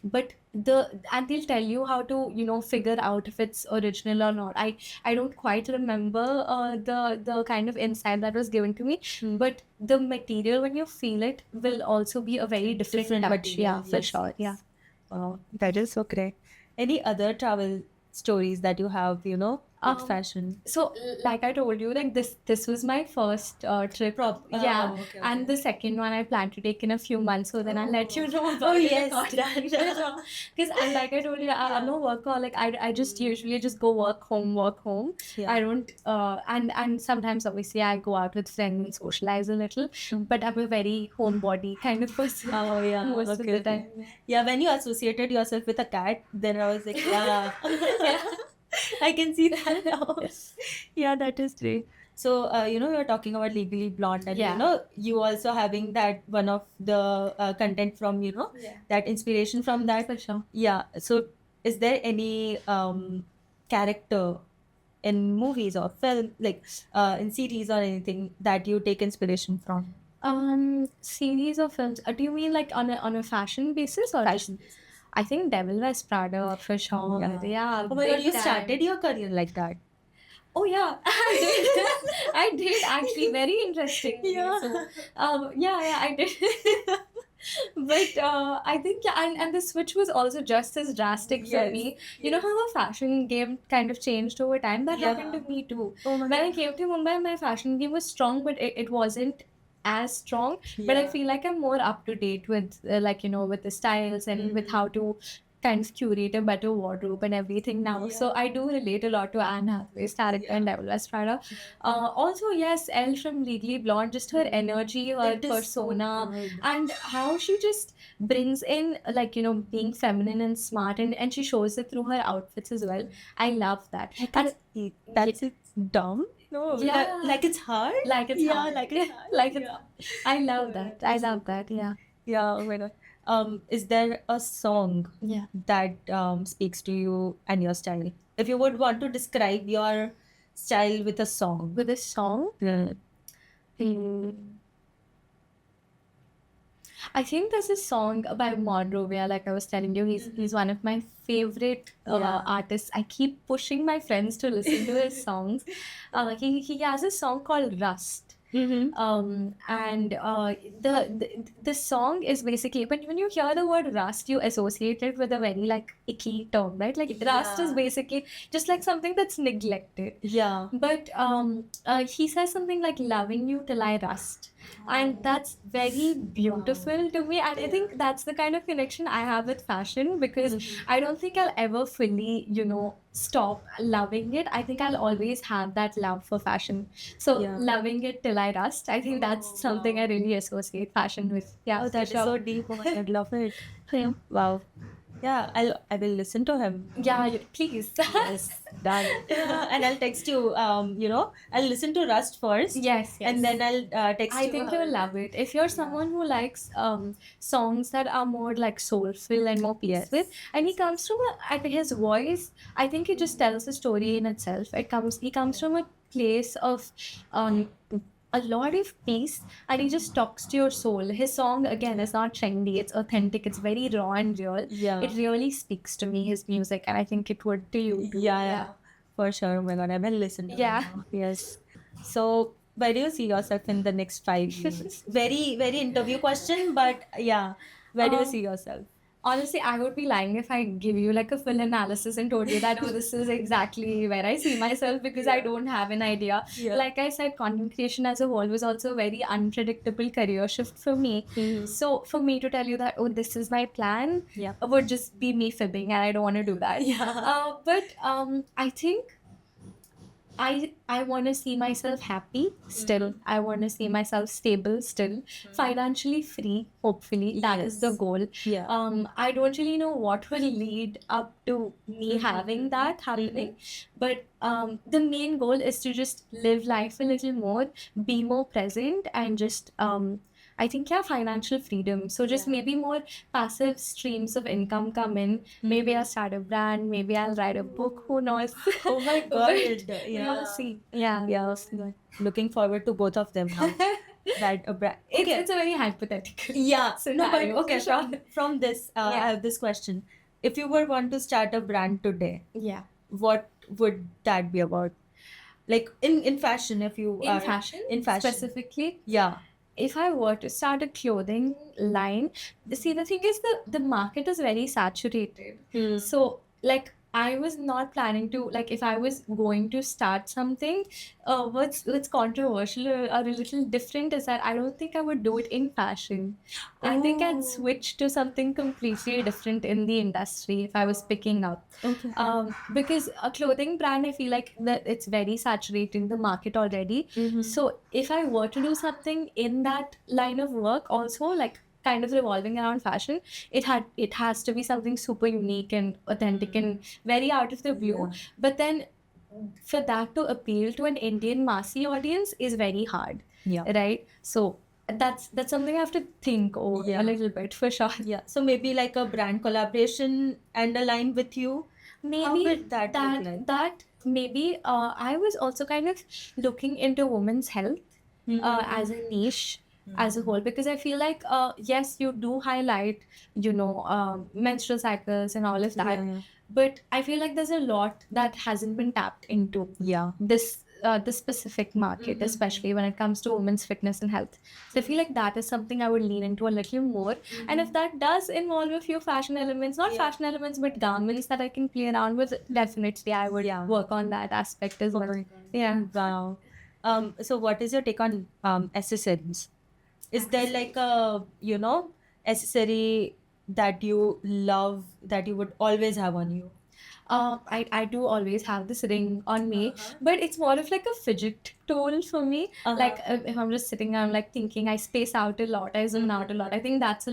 But and they'll tell you how to figure out if it's original or not. I don't quite remember the kind of insight that was given to me, but the material, when you feel it, will also be a very different material. For sure. That is so great. Any other travel stories that you have, with fashion? So, like I told you, like this was my first trip. Yeah, okay, and the second one I plan to take in a few months. So then I'll let you know about Oh, it. yes, Because like I told you, I'm a workaholic. I just usually just go work home. Yeah. I don't and sometimes obviously I go out with friends and socialize a little. But I'm a very homebody kind of person. Oh, yeah. Most of Okay, the okay. time. Yeah, when you associated yourself with a cat, then I was like, yeah. I can see that now. Yeah, that is great. So, you're talking about Legally Blonde, and Yeah. you also having that one of the content from, that inspiration from that. For sure. Yeah. So, is there any character in movies or film, like in series or anything that you take inspiration from? Series of films. Do you mean like on a fashion basis or Fashion just? I think Devil Wears Prada for sure. Yeah. Oh my God, big you time. started your career like that. Oh yeah, I did. I did actually. Very interesting. Yeah. So, yeah, I did. But I think yeah, and the switch was also just as drastic for Yes, me. You know how a fashion game kind of changed over time? That Yeah. happened to me too. Oh my When I God. came to Mumbai, my fashion game was strong, but it wasn't as strong. But I Yeah. feel like I'm more up to date with with the styles and with how to kind of curate a better wardrobe and everything now. So I do relate a lot to Anne Hathaway's character in Devil Wears Prada. Also, yes, Elle from Legally Blonde, just her energy, her It is so persona, good. and how she just brings in being feminine and smart, and she shows it through her outfits as well. I love that. And That's it's dumb. No, Yeah. like it's hard. like it's Yeah, hard. like it's hard. like it's Yeah. I love that. I love that. Yeah. Yeah, oh my God. Is there a song Yeah. that speaks to you and your style? If you would want to describe your style with a song. With a song, I think there's a song by Monrovia, like I was telling you. He's one of my favorite Yeah. artists. I keep pushing my friends to listen to his songs. He has a song called Rust. And the song is basically when you hear the word rust, you associate it with a very like icky term, right? Like rust is Yeah. basically just like something that's neglected. Yeah. But he says something like loving you till I rust. And that's very beautiful to me. And I think that's the kind of connection I have with fashion, because I don't think I'll ever fully, stop loving it. I think I'll always have that love for fashion. So Yeah. loving it till I rust, I think that's something I really associate fashion with. Yeah, Oh, for that is sure. so deep. Oh my God, love it. Yeah. Wow. Yeah, I will listen to him. Yeah, please. Yes, done. And I'll text you. I'll listen to Rust first. Yes, yes. And then I'll text I you. think you'll love it. If you're someone who likes songs that are more like soulful and more peaceful, Yes. and he comes from his voice, I think it just tells a story in itself. He comes from a place of a lot of peace, and he just talks to your soul. His song again is not trendy, it's authentic, it's very raw and real. Yeah. It really speaks to me, his music, and I think it would to you too. Yeah. For sure. Oh my God, I will listen to Yeah. him now. Yes. So, where do you see yourself in the next 5 years? Very, very interview question, but yeah. Where do you see yourself? Honestly, I would be lying if I give you like a full analysis and told you that, oh, this is exactly where I see myself, because I don't have an idea. Yeah. Like I said, content creation as a whole was also a very unpredictable career shift for me. So for me to tell you that, oh, this is my plan, Yeah. would just be me fibbing, and I don't want to do that. Yeah. But I think I want to see myself happy still. I want to see myself stable still, financially free, hopefully. That is the Yes. goal. Yeah. I don't really know what will lead up to me having that happening, but the main goal is to just live life a little more, be more present, and just I think financial freedom. So just maybe more passive streams of income come in. Maybe I'll start a brand. Maybe I'll write a book. Who knows? Oh my But God. we'll see. Yeah. Yeah. Looking forward to both of them now. That a brand. It's a very hypothetical. Yeah. No, scenario, but okay. for sure. From this, I Yeah. have this question. If you were want to start a brand today, Yeah. what would that be about? Like in fashion, if you In are fashion, in fashion. specifically, Yeah. if I were to start a clothing line, see, the thing is the market is very saturated. So like I was not planning to, like, if I was going to start something, what's controversial or a little different is that I don't think I would do it in fashion. I think I'd Oh, switch to something completely different in the industry if I was picking up. okay. Because a clothing brand, I feel like that it's very saturated in the market already. Mhm. So if I were to do something in that line of work, also like kind of revolving around fashion, it has to be something super unique and authentic and very out of the blue. Yeah. But then for that to appeal to an Indian massy audience is very hard, Yeah. right? So that's something I have to think over Yeah. a little bit for sure. Yeah. So maybe like a brand collaboration and align with you. How Maybe would that look like? that maybe I was also kind of looking into women's health as a niche as a whole, because I feel like yes, you do highlight, menstrual cycles and all of that, Yeah. but I feel like there's a lot that hasn't been tapped into Yeah. this specific market, especially when it comes to women's fitness and health. So I feel like that is something I would lean into a little more. And if that does involve a few fashion elements, not fashion elements, but garments that I can play around with, definitely I would work on that aspect as well. Yeah. Wow. So what is your take on accessories? Is there like a, accessory that you love that you would always have on you? I do always have this ring on me, but it's more of like a fidget tool for me. Like if I'm just sitting, I'm like thinking, I space out a lot, I zoom out a lot. I think that's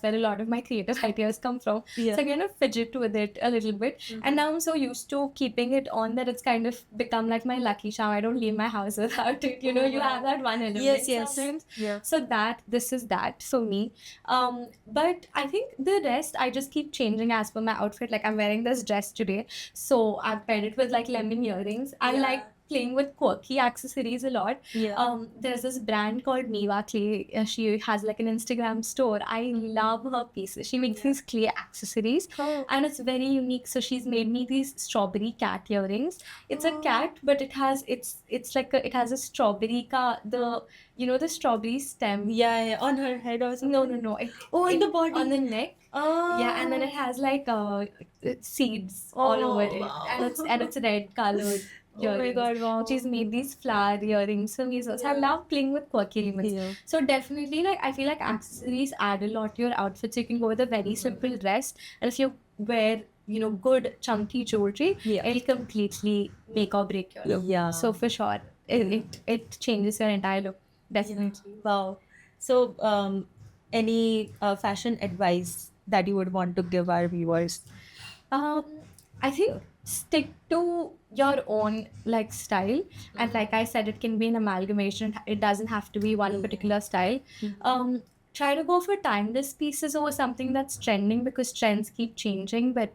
where a lot of my creative ideas come from. Yeah. So I kind of fidget with it a little bit, and now I'm so used to keeping it on that it's kind of become like my lucky charm. I don't leave my house without it. You have that one element. Yes. Sometimes. Yeah. So this is that for me. But I think the rest I just keep changing as per my outfit. Like I'm wearing this dress today, so I've paired it with like lemon earrings. I like playing with quirky accessories a lot. Yeah. There's this brand called Miwa Clay. She has like an Instagram store. I love her pieces. She makes these clay accessories, and it's very unique. So she's made me these strawberry cat earrings. It's a cat, but it's like it has a strawberry the strawberry stem. Yeah. On her head or something? No. In the body. On the neck. Oh. Yeah, and then it has like seeds all over it, wow. and it's red colored. Oh my Earrings. God, wow. She's made these flower earrings for me. So I love playing with quirky elements. Yeah. So definitely, like I feel like accessories add a lot to your outfit. So you can go with a very simple dress, and if you wear good chunky jewelry, it'll completely make or break your look. Yeah. So for sure, it changes your entire look. Definitely. Wow. So, any fashion advice that you would want to give our viewers? I think stick to your own like style, and like I said, it can be an amalgamation. It doesn't have to be one particular style. Try to go for timeless pieces over something that's trending, because trends keep changing, but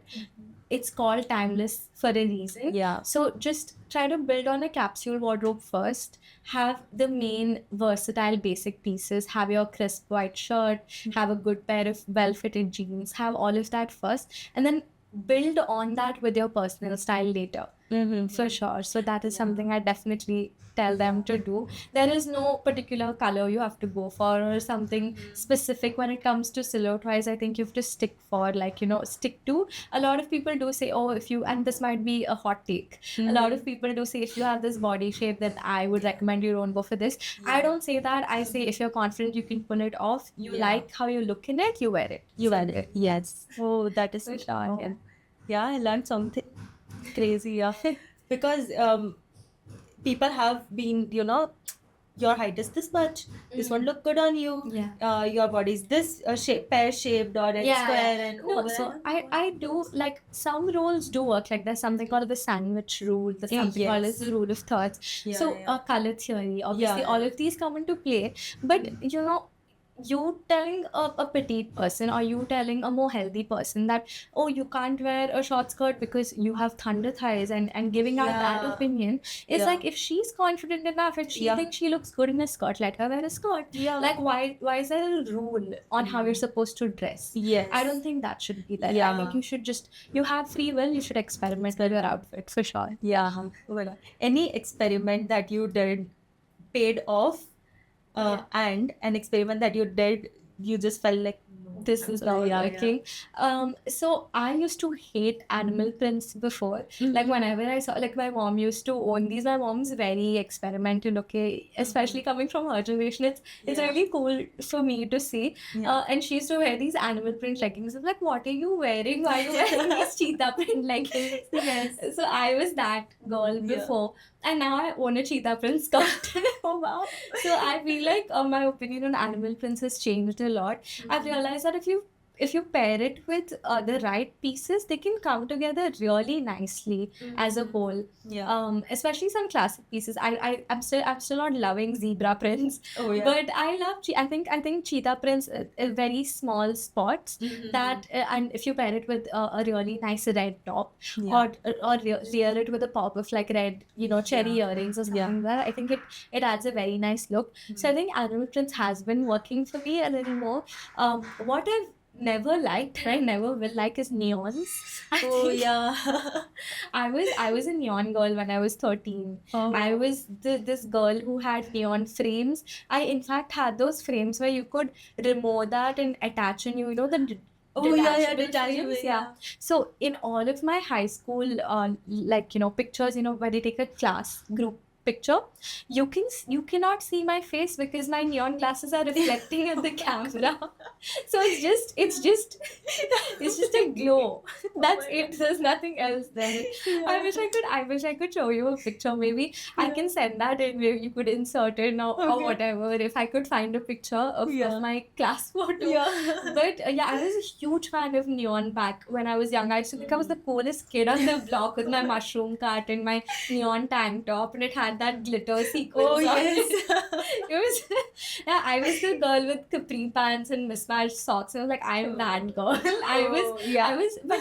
it's called timeless for a reason. Yeah. So just try to build on a capsule wardrobe first. Have the main versatile basic pieces. Have your crisp white shirt. Have a good pair of well-fitted jeans. Have all of that first, and then build on that with your personal style later. For sure. So that is something I definitely tell them to do. There is no particular color you have to go for or something specific when it comes to silhouette wise. I think you have to stick to. A lot of people do say, oh, and this might be a hot take. A lot of people do say, if you have this body shape, then I would recommend you don't go for this. I don't say that. I say, if you're confident, you can pull it off. You like how you look in it, you wear it. You wear it. Yes. Oh, that is For sure. Yeah, I learned something crazy. Yeah. Because people have been, your height is this much. This one look good on you. Yeah. Your body is this pear shaped or square and no, so I do like some rules do work. Like there's something called the sandwich rule. There's something called as the rule of thoughts. Color theory. Obviously, all of these come into play. But you telling a petite person or you telling a more healthy person that, oh, you can't wear a short skirt because you have thunder thighs, and giving out that opinion is like, if she's confident enough, if she thinks she looks good in a skirt, let her wear a skirt. Like why is there a rule on how you're supposed to dress? Yes. I don't think that should be there. I think you should you have free will, you should experiment with your outfit for sure. Yeah. Oh my God. Any experiment that you did paid off, and an experiment that you did, you just felt like, this is not Yeah, working. So I used to hate animal prints before. Like whenever I saw, like my mom used to own these. My mom's very experimental. Okay, especially coming from her generation, it's Yeah. really cool for me to see. Yeah. And she used to wear these animal print leggings. I'm like, what are you wearing? Why are you wearing these cheetah print leggings? Yes. So I was that girl before, and now I own a cheetah print skirt. Oh wow. So I feel like my opinion on animal prints has changed a lot. I've realized that if you pair it with the right pieces, they can come together really nicely as a whole. Yeah. Especially some classic pieces. I'm still not loving zebra prints, Oh yeah. but I love. I think cheetah prints very small spots that, and if you pair it with a really nice red top, Yeah. or layer it with a pop of like red, cherry earrings or something Yeah. like that. I think it adds a very nice look. So I think animal prints has been working for me a little more. What I've never liked and I never will like is neons. Oh yeah. I was a neon girl when I was 13. Oh. I was this girl who had neon frames. I in fact had those frames where you could remove that and attach and the Oh yeah, yeah, detachable detachable, frames, yeah. So in all of my high school pictures, when they take a class group picture, you cannot see my face because my neon glasses are reflecting at the camera. So it's just a glow. That's it. There's nothing else there. I wish I could show you a picture. Maybe I can send that in where you could insert it now or Okay. whatever. If I could find a picture of my class photo. But I was a huge fan of neon back when I was young. I used to think I was the coolest kid on the block with my mushroom cart and my neon tank top, and it had that glitter sequence. Oh on yes. it. It was I was the girl with capri pants and mismatched socks. I was like, I'm that girl. I was, but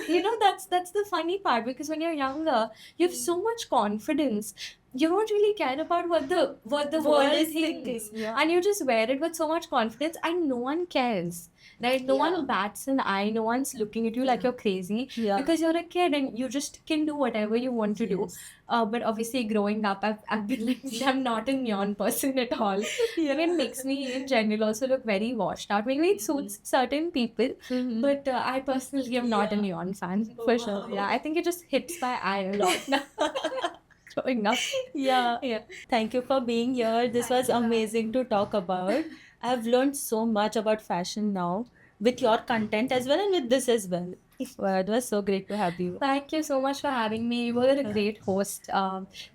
that's the funny part, because when you're younger, you have so much confidence. You don't really care about what the world is thinks, thinking, yeah. and you just wear it with so much confidence, and no one cares. Right? No one bats an eye. No one's looking at you like you're crazy, Yeah. because you're a kid and you just can do whatever you want to do. But obviously, growing up, I've been like, I'm not a neon person at all. It makes me in general also look very washed out. Maybe it suits certain people, but I personally am not a neon fan for sure. Yeah, I think it just hits my eye a lot now. Growing up. Yeah. Thank you for being here. This was amazing to talk about. I've learned so much about fashion now with your content as well and with this as well. Well, it was so great to have you. Thank you so much for having me. You were a great host.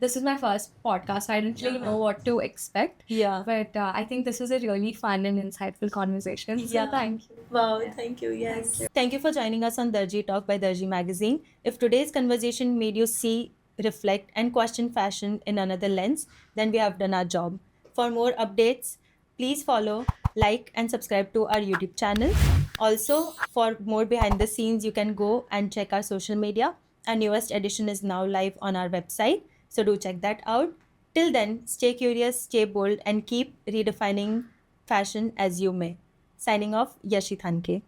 This is my first podcast. I didn't really know what to expect. Yeah. But I think this was a really fun and insightful conversation. So thank you. Wow, thank you. Yes. Thank you for joining us on Darji Talk by Darji Magazine. If today's conversation made you see, reflect, and question fashion in another lens, then we have done our job. For more updates, please follow, like, and subscribe to our YouTube channel. Also, for more behind the scenes, you can go and check our social media. Our newest edition is now live on our website, so do check that out. Till then, stay curious, stay bold, and keep redefining fashion as you may. Signing off, Yashi Thanke.